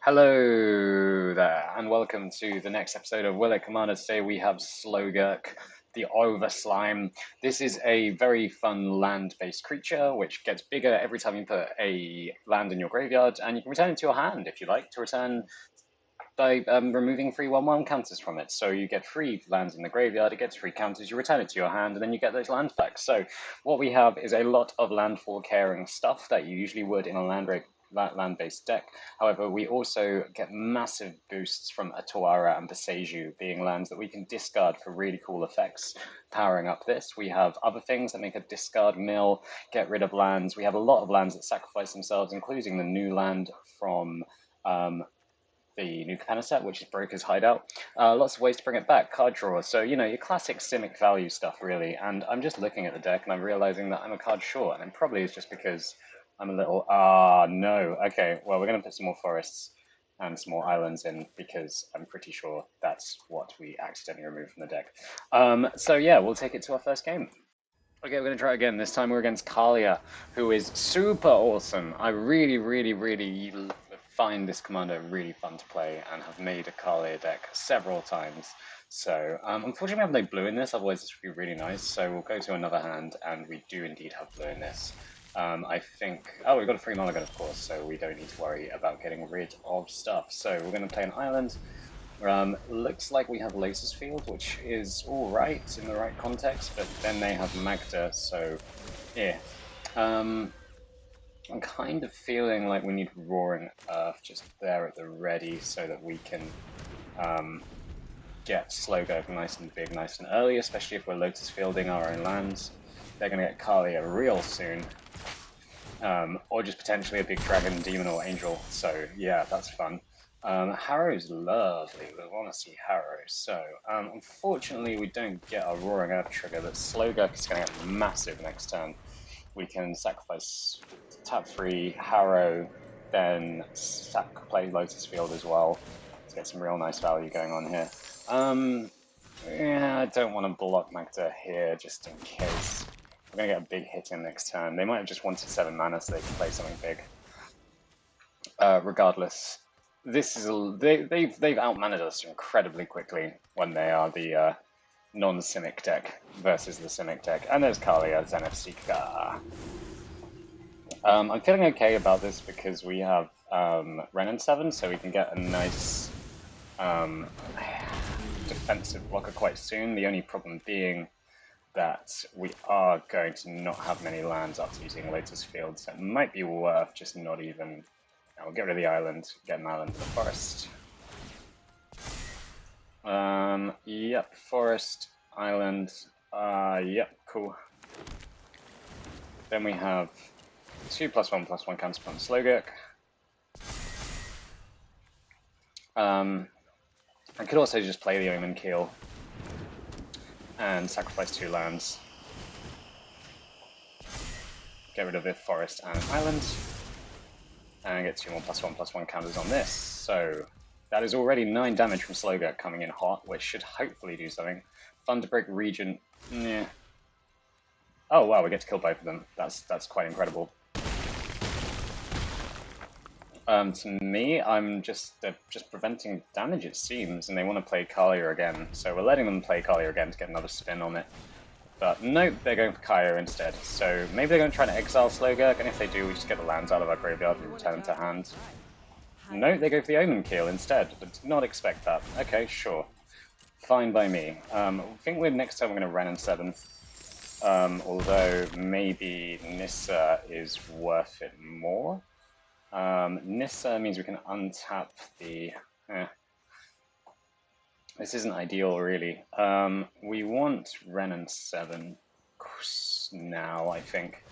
Hello there, and welcome to the next episode of Will It Commander. Today we have Slogurk, the Overslime. This is a very fun land-based creature, which gets bigger every time you put a land in your graveyard, and you can return it to your hand if you like to return by removing free 1/1 counters from it. So you get free lands in the graveyard, it gets free counters, you return it to your hand, and then you get those lands back. So what we have is a lot of landfall caring stuff that you usually would in a land-based deck. However, we also get massive boosts from Atawara and Boseiju, being lands that we can discard for really cool effects. Powering up this, we have other things that make a discard mill, get rid of lands. We have a lot of lands that sacrifice themselves, including the new land from the new Capenna set, which is Broker's Hideout. Lots of ways to bring it back. Card draw. So, you know, your classic Simic value stuff, really. And I'm just looking at the deck and I'm realizing that I'm a card short. And it probably is just because I'm a little... no. Okay, well, we're going to put some more forests and some more islands in because I'm pretty sure that's what we accidentally removed from the deck. So, yeah, we'll take it to our first game. Okay, we're going to try again. This time we're against Kaalia, who is super awesome. I really find this commander really fun to play and have made a Kaalia deck several times. So, unfortunately we have no blue in this, otherwise this would be really nice. So we'll go to another hand, and we do indeed have blue in this. I think... Oh, we've got a free mulligan, of course, so we don't need to worry about getting rid of stuff. So we're going to play an island. Looks like we have Liesa's Field, which is alright in the right context, but then they have Magda, so yeah. I'm kind of feeling like we need Roaring Earth just there at the ready so that we can get Slogurk nice and big, nice and early, especially if we're Lotus Fielding our own lands. They're going to get Kaalia real soon. Or just potentially a big Dragon, Demon, or Angel, so yeah, that's fun. Harrow's lovely, we want to see Harrow, so unfortunately we don't get a Roaring Earth trigger, but Slogurk is going to get massive next turn. We can sacrifice tap free Harrow, then play Lotus Field as well to get some real nice value going on here. Yeah, I don't want to block Magda here just in case. We're going to get a big hit in next turn. They might have just wanted 7 mana so they can play something big. Regardless, this is they've outmanaged us incredibly quickly when they are the non-Simic deck versus the Simic deck. And there's Kaalia, Zenith, Seeker. I'm feeling okay about this because we have Renin 7, so we can get a nice defensive blocker quite soon. The only problem being that we are going to not have many lands after using Lotus Field, so it might be worth just not even... we'll get rid of the island, get an island in the forest. Yep, forest, island, yep, cool. Then we have 2+1/+1 counter on Slogurk. I could also just play the Omen Keel and sacrifice 2 lands. Get rid of the forest and island. And get 2 more +1/+1 counters on this. So that is already 9 damage from Slogurk coming in hot, which should hopefully do something. Thunderbreak Regent, yeah. Oh wow, we get to kill both of them. That's quite incredible. To me, they're just preventing damage, it seems, and they want to play Kaalia again. So we're letting them play Kaalia again to get another spin on it. But nope, they're going for Kaya instead. So maybe they're going to try to exile Slogurk, and if they do, we just get the lands out of our graveyard and return them to hand. No, they go for the Omen Keel instead. I did not expect that. Okay, sure. Fine by me. I think next time we're going to Renin 7. Although maybe Nissa is worth it more. Nissa means we can untap the... This isn't ideal, really. We want Renin 7 now, I think,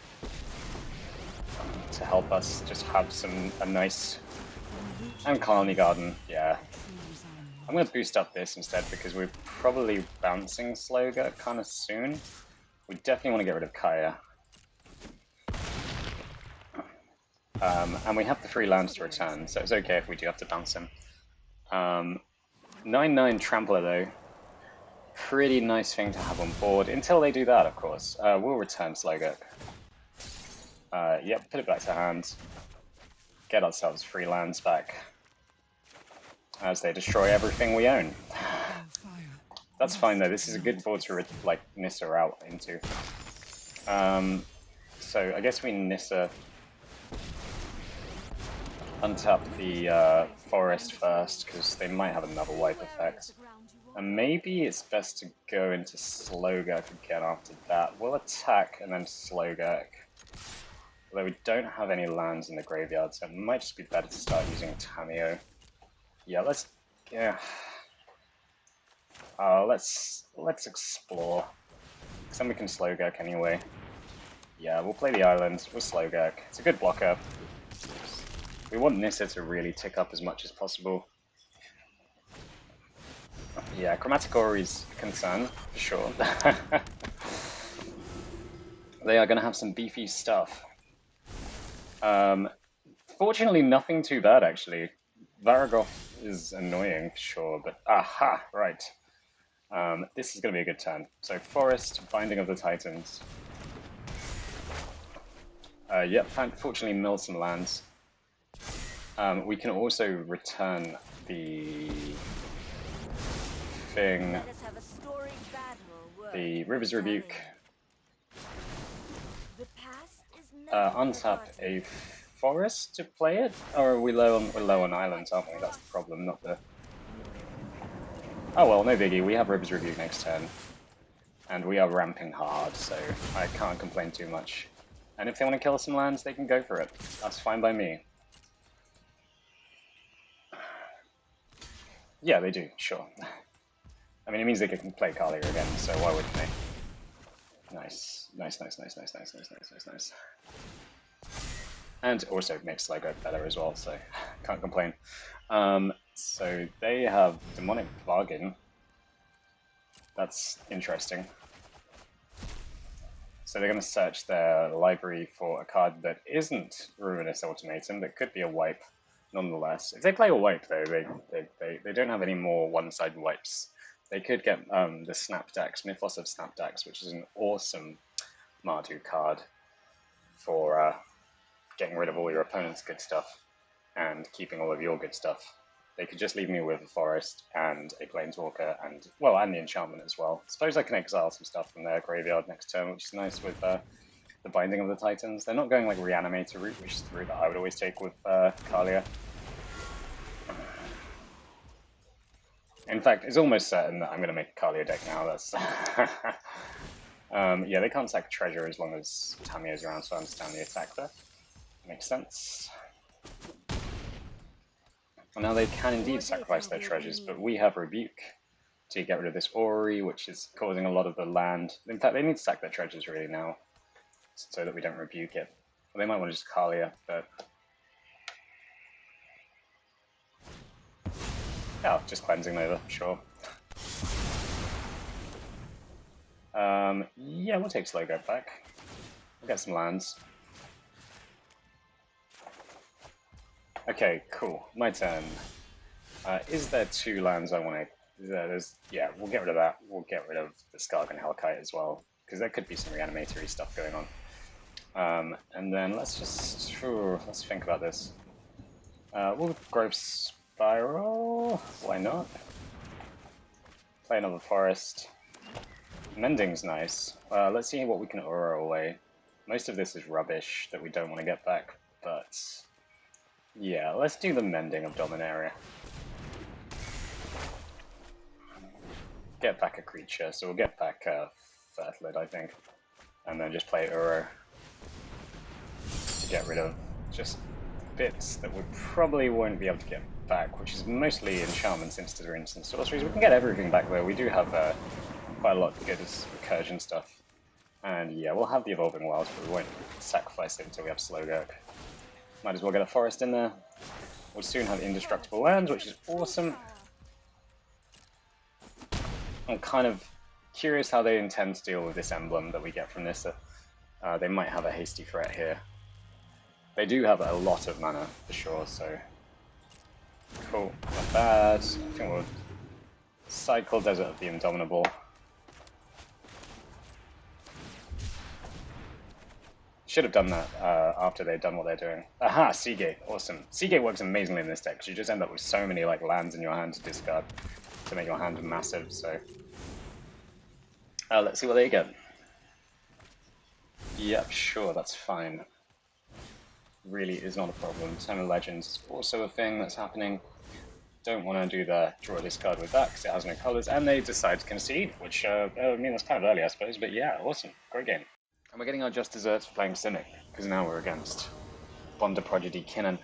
to help us just have a nice... And Colony Garden, yeah. I'm going to boost up this instead because we're probably bouncing Slogurk kind of soon. We definitely want to get rid of Kaya. And we have the 3 lands to return, so it's okay if we do have to bounce him. 9/9 Trampler, though. Pretty nice thing to have on board, until they do that, of course. We'll return Slogurk. Yep, put it back to hand. Get ourselves 3 lands back. as they destroy everything we own. That's fine though, this is a good board to like Nissa out into. So I guess we Nissa untap the forest first, because they might have another wipe effect. And maybe it's best to go into Slogurk again after that. We'll attack and then Slogurk. Although we don't have any lands in the graveyard, so it might just be better to start using Tamiyo. Yeah, let's explore. Because then we can Slogurk anyway. Yeah, we'll play the island with Slogurk. It's a good blocker. We want Nissa to really tick up as much as possible. Yeah, Chromatic Ori's a concern, for sure. They are going to have some beefy stuff. Fortunately, nothing too bad, actually. Varagov is annoying, for sure, but aha, right. This is going to be a good turn. So, Forest, Binding of the Titans. Yep, fortunately mill some lands. We can also return the thing, the River's Rebuke, untap a forest to play it, or are we're low on islands, aren't we? That's the problem, not the... Oh well, no biggie, we have River's Rebuke next turn, and we are ramping hard, so I can't complain too much. And if they want to kill some lands, they can go for it. That's fine by me. Yeah, they do, sure. I mean, it means they can play Kaalia again, so why wouldn't they? Nice. And also makes Slogurk better as well, so can't complain. So they have Demonic Bargain. That's interesting. So they're going to search their library for a card that isn't Ruinous Ultimatum, that could be a wipe nonetheless. If they play a wipe, though, they don't have any more one-side wipes. They could get the Snapdax, Mythos of Snapdax, which is an awesome Mardu card for getting rid of all your opponent's good stuff and keeping all of your good stuff. They could just leave me with a forest and a planeswalker and, well, and the enchantment as well. Suppose I can exile some stuff from their graveyard next turn, which is nice with the Binding of the Titans. They're not going like Reanimator route, which is the route that I would always take with Kaalia. In fact, it's almost certain that I'm going to make a Kaalia deck now. That's yeah, they can't sack treasure as long as Tamiyo's around, so I understand the attack there. Makes sense. And now they can indeed sacrifice their treasures, but we have Rebuke to get rid of this Ori, which is causing a lot of the land. In fact, they need to sack their treasures really now, so that we don't Rebuke it. Well, they might want to just Kaalia, but... Oh, just cleansing over, sure. Yeah, we'll take Slogurk back. We'll get some lands. Okay, cool. My turn. Is there two lands I want to... yeah, we'll get rid of that. We'll get rid of the Skargan Hellkite as well, because there could be some reanimatory stuff going on. And then let's just... let's think about this. We'll Grove Spiral. Why not? Play another forest. Mending's nice. Let's see what we can Aura away. Most of this is rubbish that we don't want to get back, but... yeah, let's do the Mending of Dominaria. Get back a creature, so we'll get back Fertlid, I think. And then just play Uro to get rid of just bits that we probably won't be able to get back, which is mostly enchantments, instant sorceries. We can get everything back though. We do have quite a lot of good recursion stuff. And yeah, we'll have the Evolving Wilds, but we won't sacrifice it until we have Slogurk. Might as well get a forest in there. We'll soon have indestructible lands, which is awesome. I'm kind of curious how they intend to deal with this emblem that we get from this. They might have a hasty threat here. They do have a lot of mana, for sure, so... cool, not bad. I think we'll cycle Desert of the Indomitable. Should have done that after they'd done what they're doing. Aha, Seagate, awesome. Seagate works amazingly in this deck because you just end up with so many like lands in your hand to discard to make your hand massive. So let's see what they get. Yep, sure, that's fine. Really is not a problem. Time of Legends is also a thing that's happening. Don't want to do the draw a discard with that because it has no colors, and they decide to concede, which I mean that's kind of early, I suppose, but yeah, awesome, great game. And we're getting our just desserts for playing Cynic because now we're against Prodigy, Kinnan.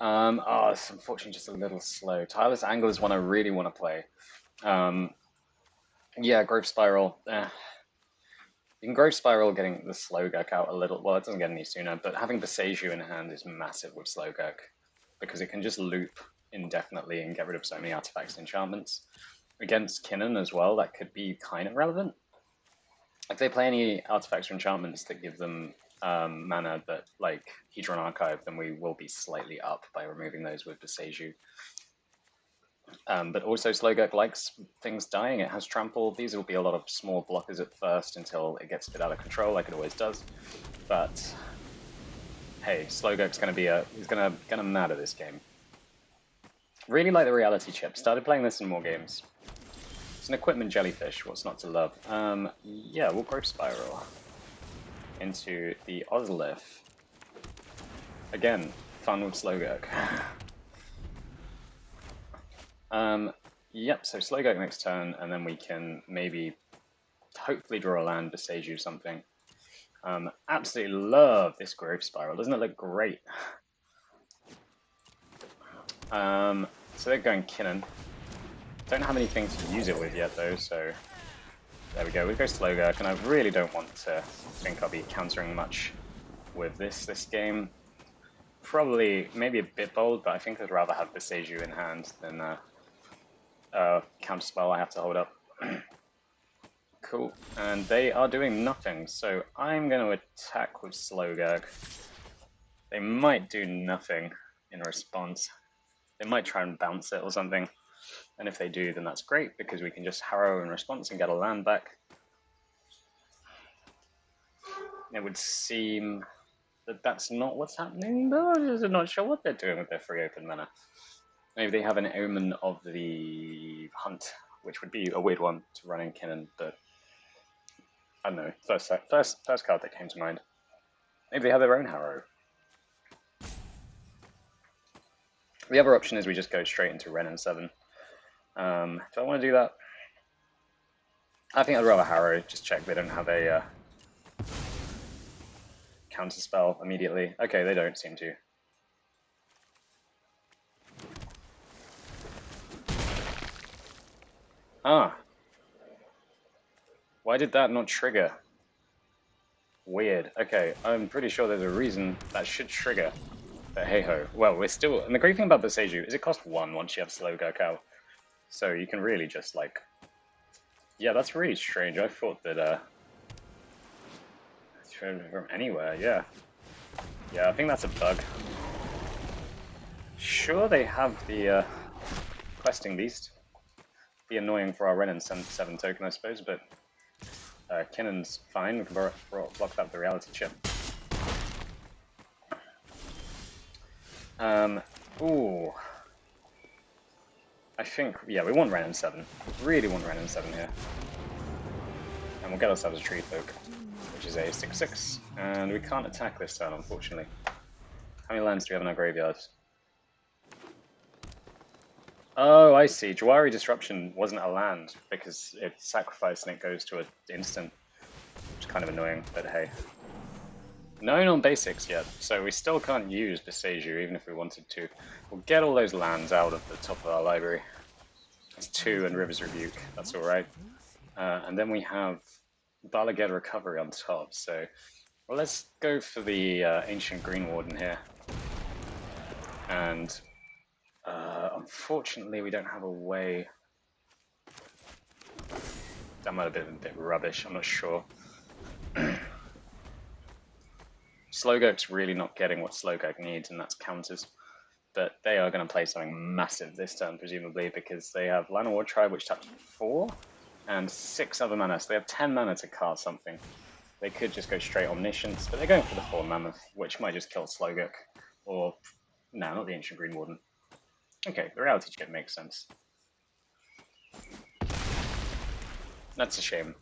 It's unfortunately just a little slow. Tireless Angle is one I really want to play. Yeah, Growth Spiral. You can Growth Spiral getting the Slogurk out a little. Well, it doesn't get any sooner, but having Beseiju in hand is massive with Slogurk because it can just loop indefinitely and get rid of so many artifacts and enchantments. Against Kinnan as well, that could be kind of relevant. If they play any artifacts or enchantments that give them mana that, like, Hedron Archive, then we will be slightly up by removing those with Beseiju. But also Slogurk likes things dying. It has Trample. These will be a lot of small blockers at first until it gets a bit out of control, like it always does. But hey, Slogurk's going to be he's going to matter this game. Really like the reality chip. Started playing this in more games. It's an equipment jellyfish. What's not to love? Yeah, we'll Growth Spiral into the Ozlith. Again, fun with Slogurk. Yep, so Slogurk next turn, and then we can maybe hopefully draw a land, Beseiju something. Absolutely love this Growth Spiral. Doesn't it look great? So they're going Kinnan. Don't have anything to use it with yet, though, so there we go. We go Slogurk, and I really don't want to think I'll be countering much with this game. Probably, maybe a bit bold, but I think I'd rather have Beseiju in hand than counterspell I have to hold up. Cool, and they are doing nothing, so I'm going to attack with Slogurk. They might do nothing in response. They might try and bounce it or something, and if they do, then that's great, because we can just Harrow in response and get a land back. It would seem that that's not what's happening, though. I'm not sure what they're doing with their free open mana. Maybe they have an Omen of the Hunt, which would be a weird one to run in Kinnan, but I don't know. First card that came to mind. Maybe they have their own Harrow. The other option is we just go straight into Ren and 7. Do I want to do that? I think I'd rather Harrow, just check they don't have a counterspell immediately. Okay, they don't seem to. Ah. Why did that not trigger? Weird. Okay, I'm pretty sure there's a reason that should trigger. But hey-ho. Well, we're still... And the great thing about Beseiju is it costs 1 once you have Slogurk out. So you can really just, like... Yeah, that's really strange. I thought that, from anywhere, yeah. Yeah, I think that's a bug. Sure, they have the, Questing Beast. Be annoying for our Ren and 7 token, I suppose, but... Kinnan's fine. We can block that with the reality chip. Ooh. I think, yeah, we want Ren and 7. Really want Ren and 7 here. And we'll get ourselves a Tree Folk, which is a 6/6. And we can't attack this turn, unfortunately. How many lands do we have in our graveyards? Oh, I see. Jawari Disruption wasn't a land because it's sacrificed and it goes to an instant. Which is kind of annoying, but hey. No non-basics yet, so we still can't use Beseiju even if we wanted to. We'll get all those lands out of the top of our library. It's 2 and River's Rebuke, that's alright. And then we have Balaged Recovery on top, so... Well, let's go for the Ancient Green Warden here. And... unfortunately, we don't have a way... That might have been a bit rubbish, I'm not sure. Slogurk's really not getting what Slogurk needs, and that's counters. But they are going to play something massive this turn, presumably, because they have Llanowar War Tribe, which taps 4, and 6 other mana, so they have 10 mana to cast something. They could just go straight Omniscience, but they're going for the Four Mammoth, which might just kill Slogurk. Or, no, not the Ancient Green Warden. Okay, the reality check makes sense. That's a shame.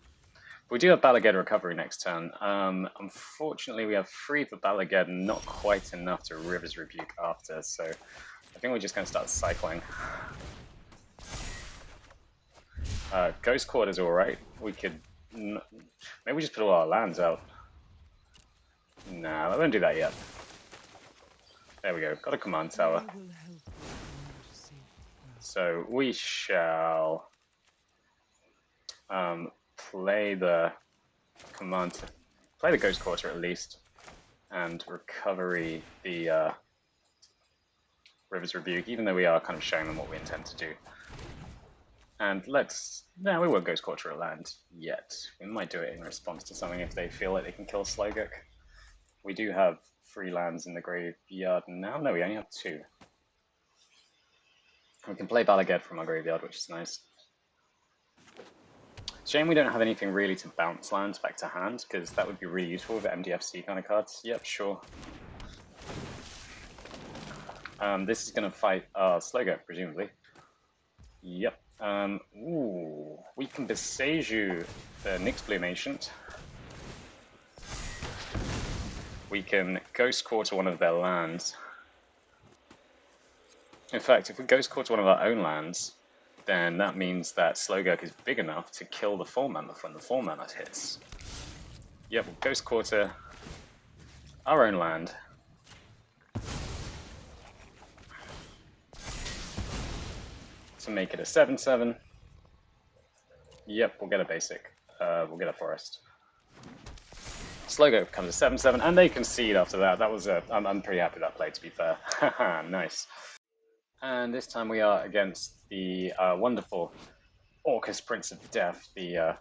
We do have Balaged Recovery next turn. Unfortunately, we have 3 for Balaged, not quite enough to River's Rebuke after, so I think we're just going to start cycling. Ghost Court is alright. We could... maybe we just put all our lands out. Nah, I won't do that yet. There we go, got a command tower. So we shall play the play the Ghost Quarter at least, and recovery the River's Rebuke, even though we are kind of showing them what we intend to do. And no, we won't Ghost Quarter a land yet. We might do it in response to something if they feel like they can kill Slogurk. We do have 3 lands in the graveyard now. No, we only have 2. We can play Balaged from our graveyard, which is nice. Shame we don't have anything really to bounce lands back to hand, because that would be really useful with MDFC kind of cards. Yep, sure. This is going to fight Slogurk, presumably. Yep. Ooh, we can Beseiju the Nyxbloom Ancient. We can Ghost Quarter one of their lands. In fact, if we Ghost Quarter one of our own lands, then that means that Slogurk is big enough to kill the Four Mammoth when the Four Mammoth hits. Yep, we'll Ghost Quarter our own land. To make it a 7/7. Yep, we'll get a basic. We'll get a forest. Slogurk becomes a 7/7, and they concede after that. That was I'm pretty happy with that play, to be fair. Haha, nice. And this time we are against the wonderful Orcus, Prince of Death, the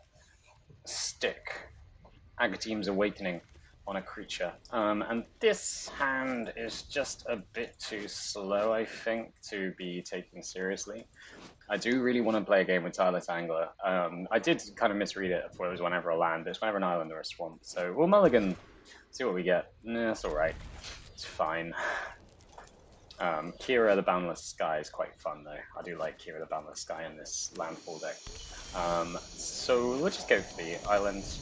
stick. Agateem's Awakening on a creature. And this hand is just a bit too slow, I think, to be taken seriously. I do really want to play a game with Tireless Angler. I did kind of misread it before it was whenever a land, but it's whenever an island or a swamp. So we'll mulligan, see what we get. Nah, that's alright. It's fine. Kira the Boundless Sky is quite fun though. I do like Kira the Boundless Sky in this landfall deck. So let's just go for the islands.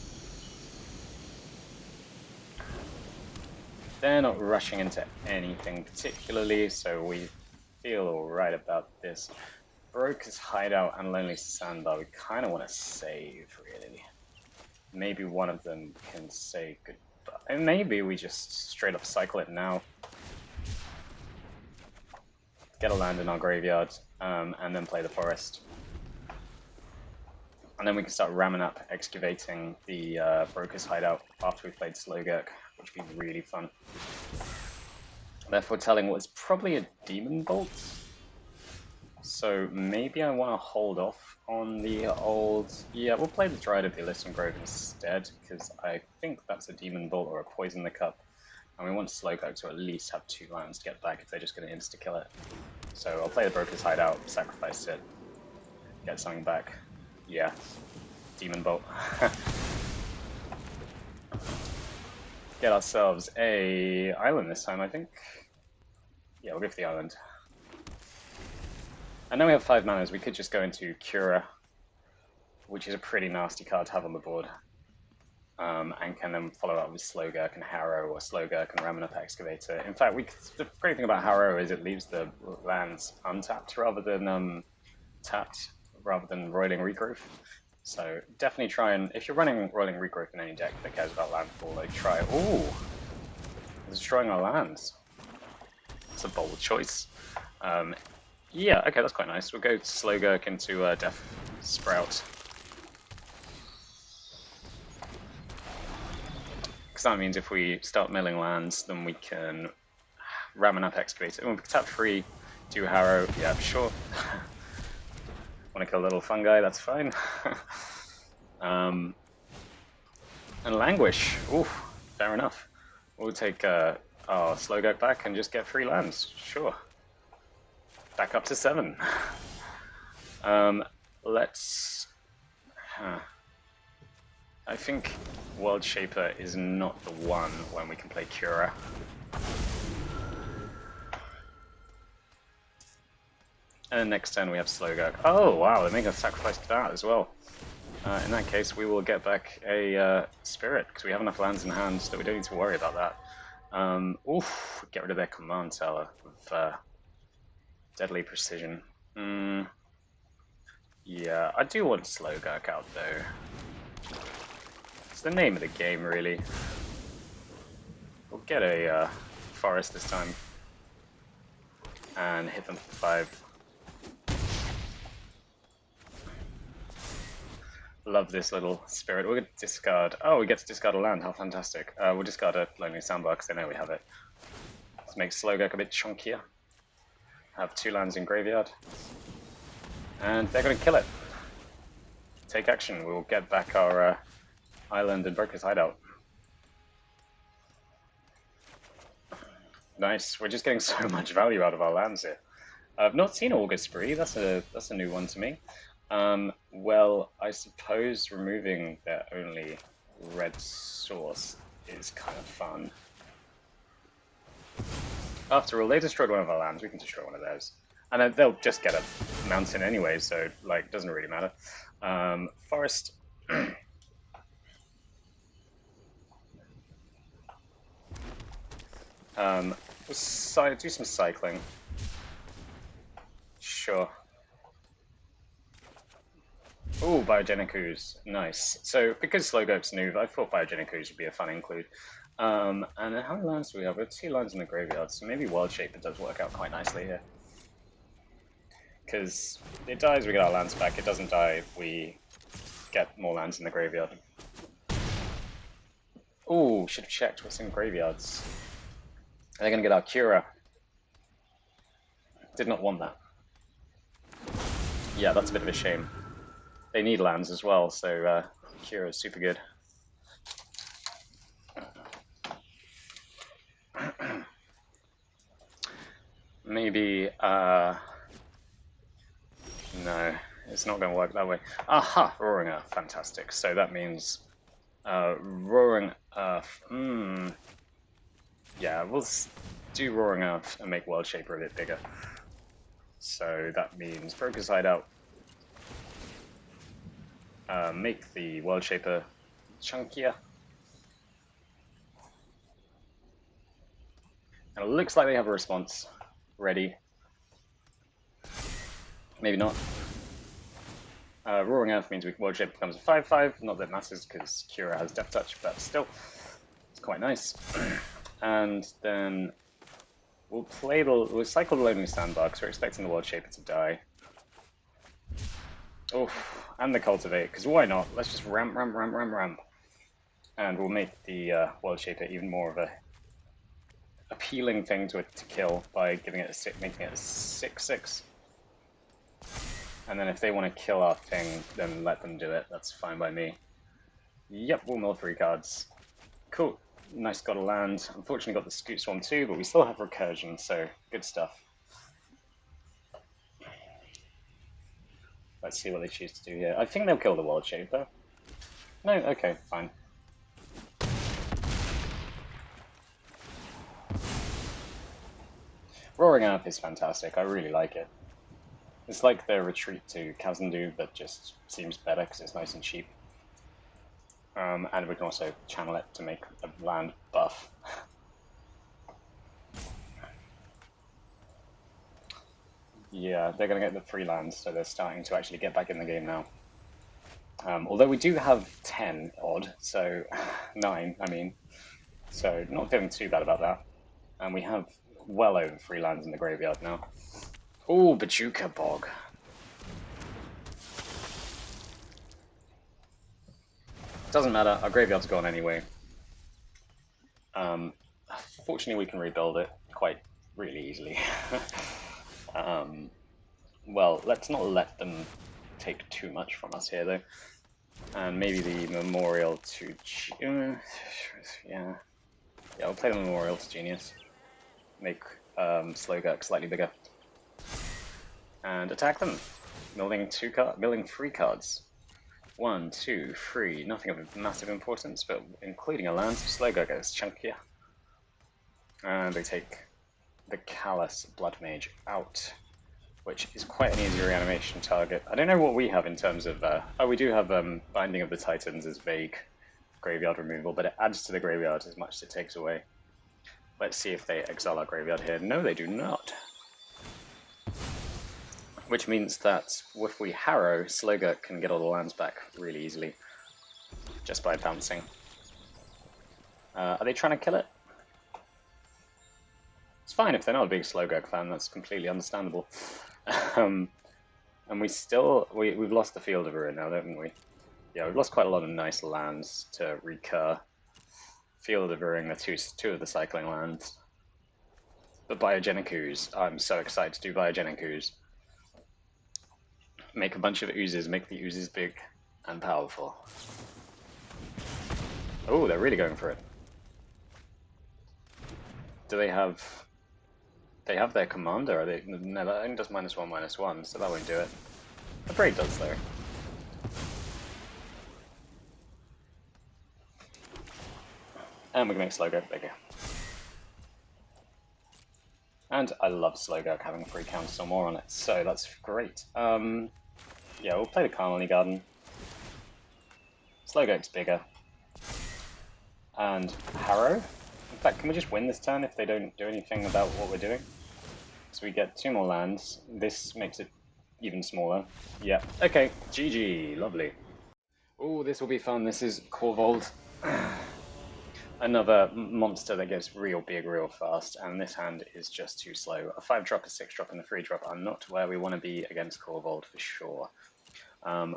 They're not rushing into anything particularly, so we feel alright about this. Broker's Hideout and Lonely Sandbar, we kind of want to save, really. Maybe one of them can say goodbye. And maybe we just straight up cycle it now. Get a land in our graveyard, and then play the forest. And then we can start ramming up, excavating the Broker's Hideout after we've played Slogurk, which would be really fun. Therefore telling what is probably a Demon Bolt. So maybe I want to hold off on the old... Yeah, we'll play the Dryad of the Elysian Grove instead, because I think that's a Demon Bolt or a Poison the Cup. And we want Slogurk to at least have 2 lands to get back if they're just going to insta-kill it. So I'll play the Broker's Hideout, sacrifice it, get something back. Yeah, Demon Bolt. Get ourselves a island this time, I think. Yeah, we'll go for the island. And then we have 5 manas. We could just go into Cura, which is a pretty nasty card to have on the board. And can then follow up with Slogurk and Harrow, or Slogurk and Ramunap Excavator. In fact, the great thing about Harrow is it leaves the lands untapped rather than tapped, rather than Roiling Regrowth. So definitely try and, if you're running Roiling Regrowth in any deck that cares about landfall, like try, ooh, destroying our lands. It's a bold choice. Yeah, okay, that's quite nice. We'll go Slogurk into Death Sprout. Because that means if we start milling lands, then we can Ramunap Excavator. Oh, we can tap 3, do Harrow, yeah, sure. Want to kill a little fungi, that's fine. And Languish, ooh, fair enough. We'll take our Slogurk back and just get 3 lands, sure. Back up to 7. Let's... I think World Shaper is not the one when we can play Cura. And then next turn we have Slogurk. Oh wow, they're making a sacrifice to that as well. In that case, we will get back a Spirit, because we have enough lands in hand that we don't need to worry about that. Oof, get rid of their command tower with deadly precision. Yeah, I do want Slogurk out though. It's the name of the game, really. We'll get a Forest this time. And hit them for 5. Love this little spirit. We're going to discard... Oh, we get to discard a land. How fantastic. We'll discard a Lonely Sandbar because I know we have it. Let's make Slogurk a bit chunkier. Have 2 lands in graveyard. And they're going to kill it. Take action. We will get back our island and Broker's Hideout. Nice. We're just getting so much value out of our lands here. I've not seen August Spree. That's a new one to me. Well, I suppose removing their only red source is kind of fun. After all, they destroyed one of our lands, we can destroy one of theirs. And then they'll just get a mountain anyway, so, like, doesn't really matter. Forest. We'll do some cycling. Sure. Ooh, Biogenic Ooze. Nice. So, because Slogurk's new, I thought Biogenic Ooze would be a fun include. And then how many lands do we have? We have 2 lands in the graveyard, so maybe Wild Shaper does work out quite nicely here. Because it dies, we get our lands back. It doesn't die, we get more lands in the graveyard. Ooh, should have checked what's in graveyards. They're going to get our Cura. Did not want that. Yeah, that's a bit of a shame. They need lands as well, so Cura is super good. Maybe, no, it's not going to work that way. Aha, Roaring Earth, fantastic. So that means Roaring Earth, yeah, we'll do Roaring Earth and make World Shaper a bit bigger. So that means Broker's Hideout. Make the World Shaper chunkier. And it looks like they have a response ready. Maybe not. Roaring Earth means World Shaper becomes a 5/5. Not that it matters because Cura has Death Touch, but still, it's quite nice. And then we'll cycle the Lonely Sandbar because we're expecting the World Shaper to die. Oof, and the Cultivate, because why not? Let's just ramp. And we'll make the World Shaper even more of a appealing thing to kill by making it a 6/6. And then if they want to kill our thing, then let them do it. That's fine by me. Yep, we'll mill 3 cards. Cool. Nice, got a land. Unfortunately got the Scoot Swarm too, but we still have Recursion, so good stuff. Let's see what they choose to do here. I think they'll kill the World Shaper. No? Okay, fine. Roaring Earth is fantastic. I really like it. It's like the retreat to Kazandu, but just seems better because it's nice and cheap. And we can also channel it to make a land buff. Yeah, they're going to get the 3 lands, so they're starting to actually get back in the game now. Although we do have 10 odd, so 9, I mean. So not feeling too bad about that. And we have well over 3 lands in the graveyard now. Ooh, Bajuka Bog. Doesn't matter, our graveyard's gone anyway. Fortunately we can rebuild it quite really easily. Well, let's not let them take too much from us here though. And maybe the Memorial to... yeah, I'll play the Memorial to Genius. Make Slogurk slightly bigger. And attack them. Milling 3 cards. 1, 2, 3. Nothing of massive importance, but including a land, so Slogurk gets chunkier. And they take the Callous Blood Mage out, which is quite an easy reanimation target. I don't know what we have in terms of... oh, we do have Binding of the Titans as vague graveyard removal, but it adds to the graveyard as much as it takes away. Let's see if they exile our graveyard here. No, they do not. Which means that if we Harrow, Slogurk can get all the lands back really easily, just by bouncing. Are they trying to kill it? It's fine if they're not a big Slogurk fan, that's completely understandable. And we've lost the Field of Ruin now, haven't we? Yeah, we've lost quite a lot of nice lands to recur. Field of Ruin are two of the cycling lands. But Biogenic Ooze, I'm so excited to do Biogenic Ooze. Make a bunch of oozes, make the oozes big and powerful. Oh, they're really going for it. Do they have... They have their commander, are they? No, that only does -1/-1, so that won't do it. The Braid does, though. And we can make Slogurk bigger. And I love Slogurk having 3 counters or more on it, so that's great. Yeah, we'll play the Colony Garden. Slogurk's bigger. And Harrow? In fact, can we just win this turn if they don't do anything about what we're doing? So we get 2 more lands. This makes it even smaller. Yeah. Okay, GG. Lovely. Oh, this will be fun. This is Korvold. Another monster that gets real big real fast, and this hand is just too slow. A 5-drop, a 6-drop, and a 3-drop are not where we want to be against Korvold for sure.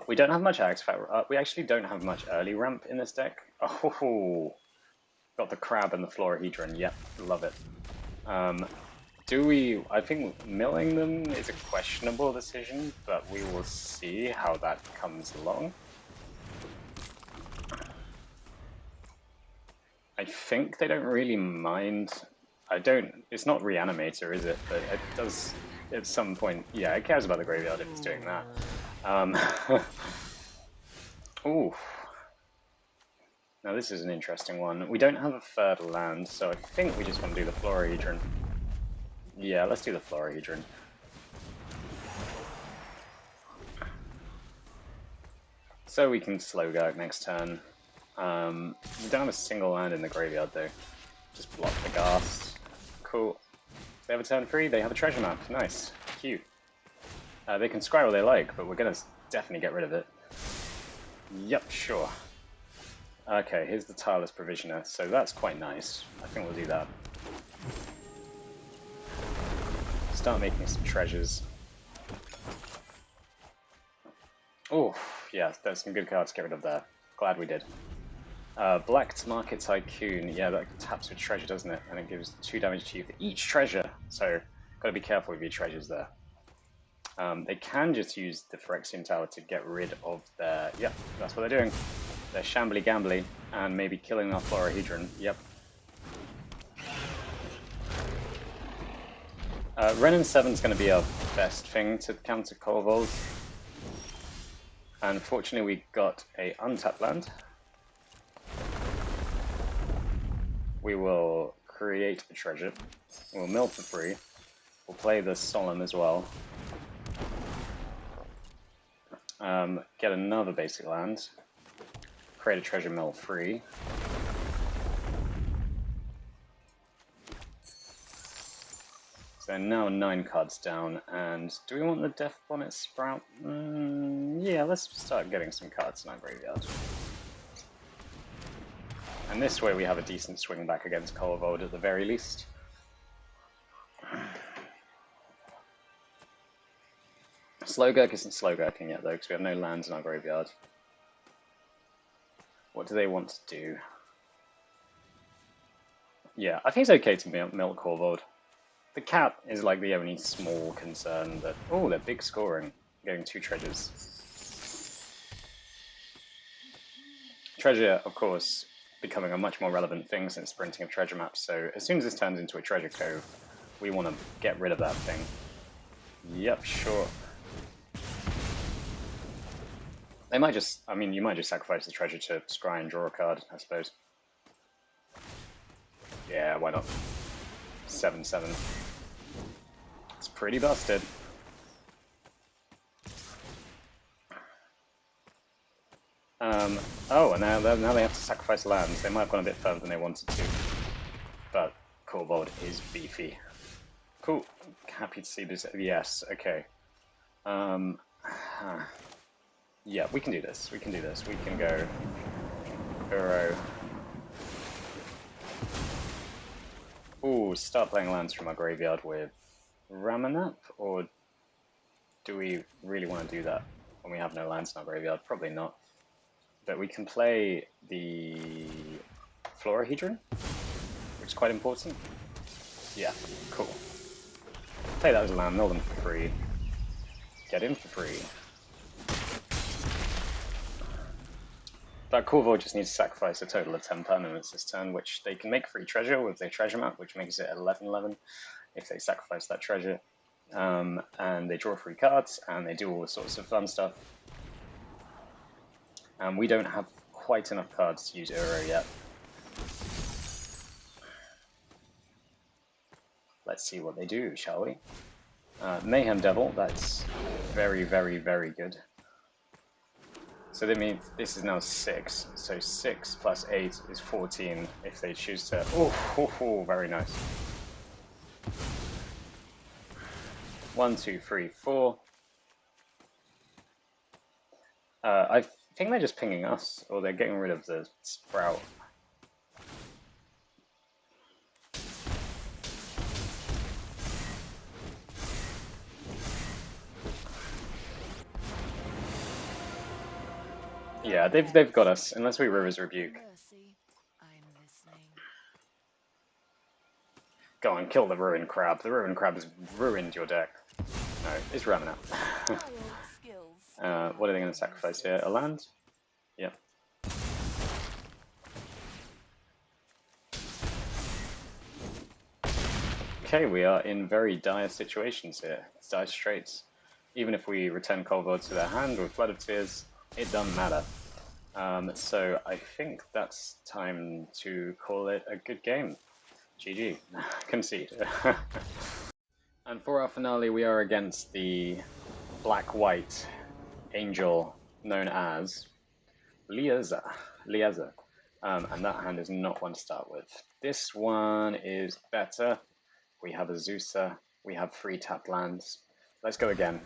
We don't have much artifact. We actually don't have much early ramp in this deck. Oh, got the Crab and the Florahedron. Yep, love it. I think milling them is a questionable decision, but we will see how that comes along. I think they don't really mind. It's not Reanimator, is it? But it does, at some point, yeah, it cares about the graveyard if it's doing that. Ooh. Now this is an interesting one. We don't have a third land, so I think we just want to do the Florahedron. Yeah, let's do the Florahedron. So we can Slogurk next turn. We don't have a single land in the graveyard though. Just block the Ghast. Cool. They have a turn 3, they have a treasure map. Nice. Cute. They can scry all they like, but we're going to definitely get rid of it. Yep, sure. Okay, here's the Tireless Provisioner, so that's quite nice. I think we'll do that. Start making some treasures. Oh, yeah, there's some good cards to get rid of there. Glad we did. Black Market Tycoon, yeah, that taps with treasure, doesn't it? And it gives 2 damage to you for each treasure, so gotta be careful with your treasures there. They can just use the Phyrexian Tower to get rid of their... Yep, that's what they're doing. They're shambly gambly, and maybe killing our Florahedron. Yep. Renin 7 is going to be our best thing to counter Korvold. Unfortunately, we got a untapped land. We will create a treasure. We'll mill for free. We'll play the Solemn as well. Get another basic land. Create a treasure mill free. So now 9 cards down, and do we want the Death Bonnet Sprout? Yeah, let's start getting some cards in our graveyard. And this way we have a decent swing back against Korvold at the very least. Slogurk isn't Slogurking yet though, because we have no lands in our graveyard. What do they want to do? Yeah, I think it's okay to milk Korvold. The cat is like the only small concern that... Oh, they're big scoring. Getting 2 treasures. Treasure, of course, becoming a much more relevant thing since sprinting of treasure maps, so as soon as this turns into a treasure cove, we want to get rid of that thing. Yep, sure. They might just, I mean, you might just sacrifice the treasure to scry and draw a card, I suppose. Yeah, why not? 7/7. It's pretty busted. Oh, and now they have to sacrifice lands. They might have gone a bit further than they wanted to. But Korvold is beefy. Cool. Happy to see this. Yes, okay. Yeah, we can do this. We can do this. We can go Uro. Ooh, start playing lands from our graveyard with Ramanap, or do we really want to do that when we have no lands in our graveyard? Probably not. But we can play the Florahedron, which is quite important. Yeah, cool. Play that as a land, mill them for free. Get in for free. That Korvold just needs to sacrifice a total of 10 permanents this turn, which they can make free treasure with their treasure map, which makes it 11/11 if they sacrifice that treasure. And they draw free cards, and they do all sorts of fun stuff. And we don't have quite enough cards to use Uro yet. Let's see what they do, shall we? Mayhem Devil, that's very, very, very good. So that means this is now 6. So 6 plus 8 is 14 if they choose to... Oh, very nice. 1, 2, 3, 4. I think they're just pinging us, or they're getting rid of the sprout. Yeah, they've got us, unless we River's Rebuke. Go on, kill the Ruined Crab. The Ruined Crab has ruined your deck. No, it's ramming up. What are they going to sacrifice here? A land? Yep. Okay, we are in very dire situations here. It's dire straits. Even if we return Korvold to their hand with Flood of Tears, it doesn't matter. So I think that's time to call it a good game. GG. Concede. And for our finale, we are against the black-white angel known as Liesa. And that hand is not one to start with. This one is better. We have a Zeusa. We have 3 tapped lands. Let's go again.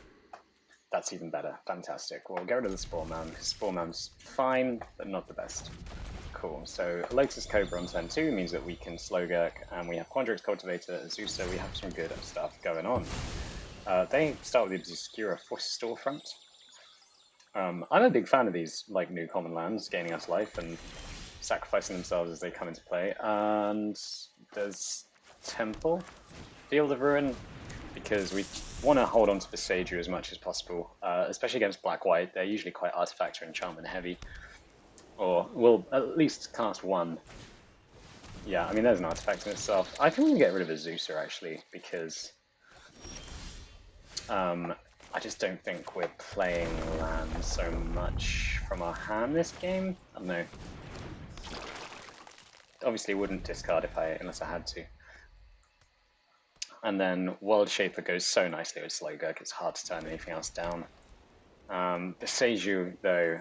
That's even better. Fantastic. We'll get rid of the Spore Man, because Spore Man's fine, but not the best. Cool. So Lotus Cobra on turn 2 means that we can Slogurk, and we have Quandrix Cultivator, Zeusa. We have some good stuff going on. They start with the Obscura Storefront. I'm a big fan of these like new common lands gaining us life and sacrificing themselves as they come into play. And there's Temple, Field of Ruin, because we want to hold on to the Seiju as much as possible, especially against black-white. They're usually quite artifact or enchantment heavy, or we'll at least cast one. Yeah, I mean there's an artifact in itself. I think we can get rid of a Zeusa actually, because I just don't think we're playing land so much from our hand this game. I don't know. Obviously wouldn't discard unless I had to. And then World Shaper goes so nicely with Slogurk, it's hard to turn anything else down. The Seiju, though,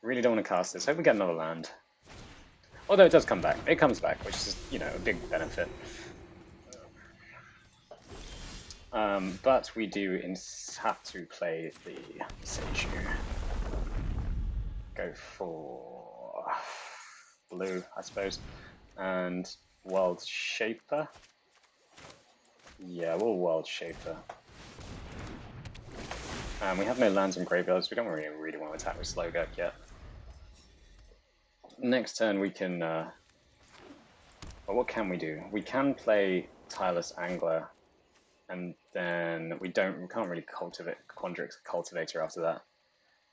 really don't want to cast this. Hope we get another land. Although it does come back. It comes back, which is, you know, a big benefit. But we do have to play the Seiju. Go for blue, I suppose. And World Shaper. Yeah, we'll World Shaper. We have no lands in graveyards. We don't really want to attack with Slogurk yet. Next turn we can... well, what can we do? We can play Tireless Angler, and then we can't really cultivate Quandrix Cultivator after that.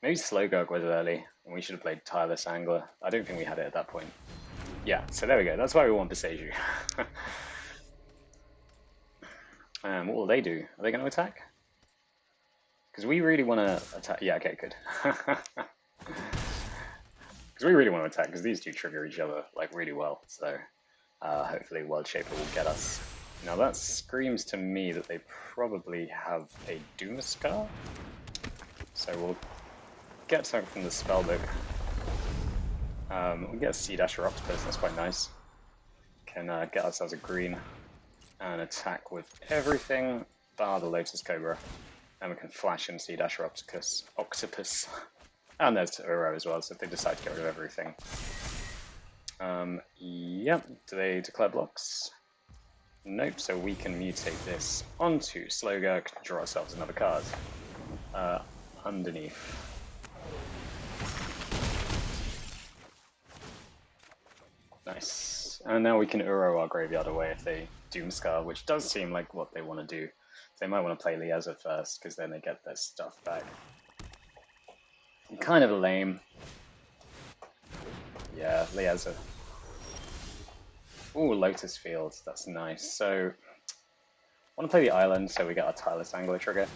Maybe Slogurk was early, and we should have played Tireless Angler. I don't think we had it at that point. Yeah, so there we go. That's why we want Beseiju. What will they do? Are they going to attack? Because we really want to attack. Yeah, okay, good. Because we really want to attack, because these two trigger each other like really well. So hopefully World Shaper will get us. Now that screams to me that they probably have a Doomscar. So we'll get something from the spellbook. We'll get a Sea Dasher Octopus, that's quite nice. Can get ourselves a green and attack with everything bar the Lotus Cobra. And we can flash in Sea Dasher Octopus. And there's Uro as well, so if they decide to get rid of everything. Yep, do they declare blocks? Nope, so we can mutate this onto Slogurk to draw ourselves another card. Underneath. Nice. And now we can Uro our graveyard away if they Doomscar, which does seem like what they want to do. They might want to play Liesa first, because then they get their stuff back. Kind of lame. Yeah, Liesa. Ooh, Lotus Field, that's nice. So, I want to play the island, so we get our Tireless Angler trigger.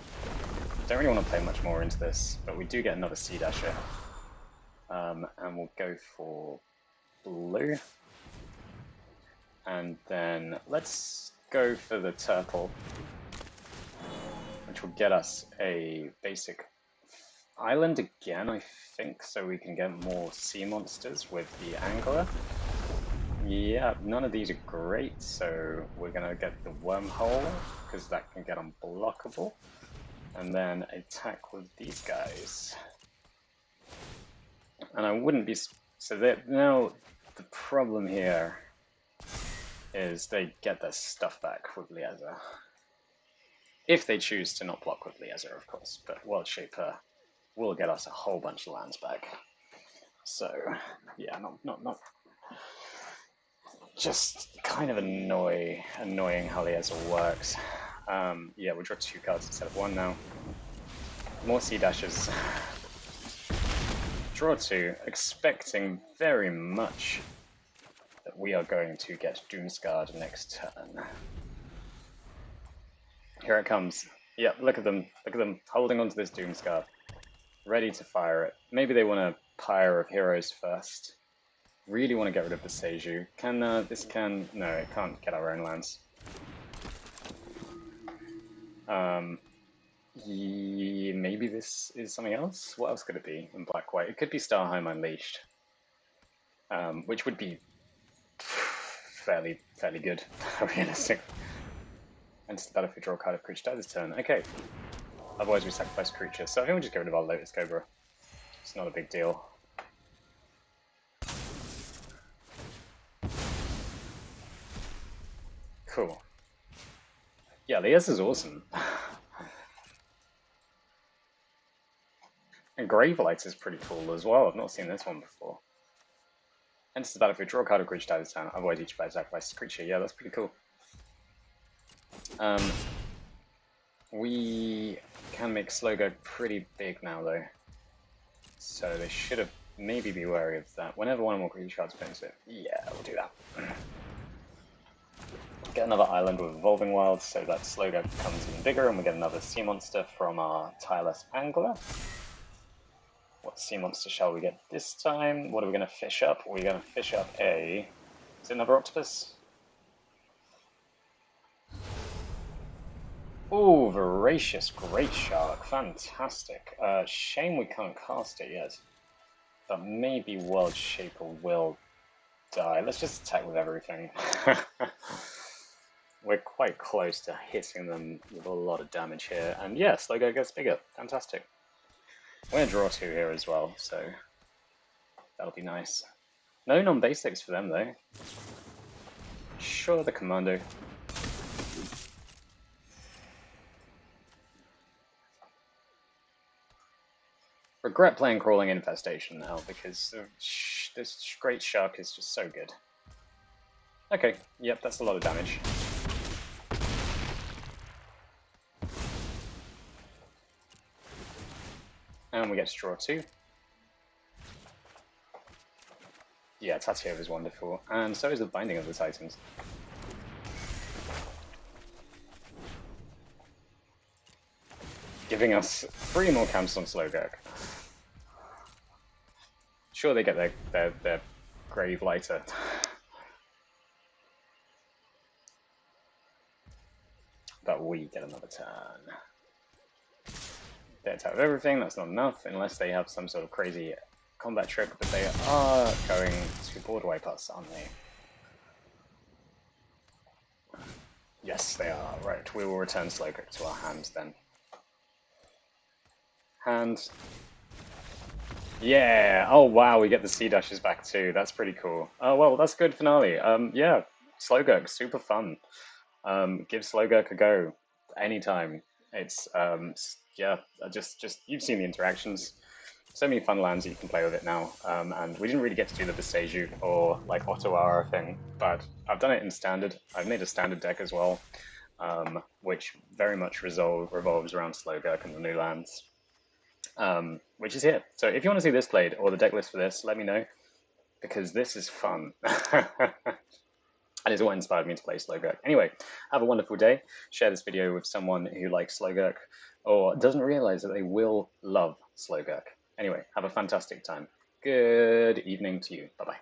Don't really want to play much more into this, but we do get another Sea Dasher. And we'll go for blue. And then let's go for the turtle, which will get us a basic island again, I think, so we can get more sea monsters with the angler. Yeah, none of these are great, so we're going to get the wormhole, because that can get unblockable. And then attack with these guys. And I wouldn't be... So now the problem here is they get their stuff back with Liesa. If they choose to not block with Liesa, of course. But World Shaper will get us a whole bunch of lands back. So, yeah, not just kind of annoying how Liesa works. Yeah, we'll draw 2 cards instead of 1 now. More Sea Dashes. Draw 2, expecting very much that we are going to get Doomscarred next turn. Here it comes. Yeah, look at them, holding onto this Doomscar. Ready to fire it. Maybe they want a Pyre of Heroes first. Really want to get rid of the Seiju. Can this can... No, it can't get our own lands. Maybe this is something else? What else could it be in black-white? It could be Starheim Unleashed. Which would be fairly good, realistic. And it's the battlefield, draw a card of creature die this turn. Okay. Otherwise we sacrifice creature. So I think we'll just get rid of our Lotus Cobra. It's not a big deal. Cool. Yeah, Liesa's awesome. And Gravelight is pretty cool as well. I've not seen this one before. Enters the battlefield, draw a card of creature die this turn. Avoid each player sacrifices creature. Yeah, that's pretty cool. We can make Slogurk pretty big now, though. So they should have maybe be wary of that. Whenever one or more creature cards opens it, yeah, we'll do that. Get another island with Evolving Wilds, so that Slogurk becomes even bigger, and we get another sea monster from our Tireless Angler. What sea monster shall we get this time? What are we going to fish up? We're going to fish up a... Is it another octopus? Ooh, Voracious Great Shark. Fantastic. Shame we can't cast it yet. But maybe World Shaper will die. Let's just attack with everything. We're quite close to hitting them with a lot of damage here. And yes, Slogurk gets bigger. Fantastic. We're going to draw 2 here as well, so that'll be nice. No non-basics for them, though. Sure, the Commando. Regret playing Crawling Infestation now, because this Great Shark is just so good. Okay, yep, that's a lot of damage. And we get to draw 2. Yeah, Tatiova is wonderful. And so is the Binding of the Titans. giving us 3 more camps on Slogurk. Sure, they get their grave lighter. But we get another turn. They attack with everything, that's not enough, unless they have some sort of crazy combat trick, but they are going to board wipe us, aren't they? Yes, they are. Right, we will return Slogurk to our hand then. Hand. Yeah! Oh wow, we get the sea dashes back too. That's pretty cool. Oh well, that's a good finale. Yeah, Slogurk, super fun. Give Slogurk a go anytime. It's yeah, just you've seen the interactions. So many fun lands that you can play with it now. And we didn't really get to do the Viseju or like Otawara thing, but I've done it in standard. I've made a standard deck as well, which very much revolves around Slogurk and the new lands. Which is here. So if you want to see this played, or the deck list for this, let me know, because this is fun. And it's what inspired me to play Slogurk. Anyway, have a wonderful day. Share this video with someone who likes Slogurk, or doesn't realize that they will love Slogurk. Anyway, have a fantastic time. Good evening to you. Bye-bye.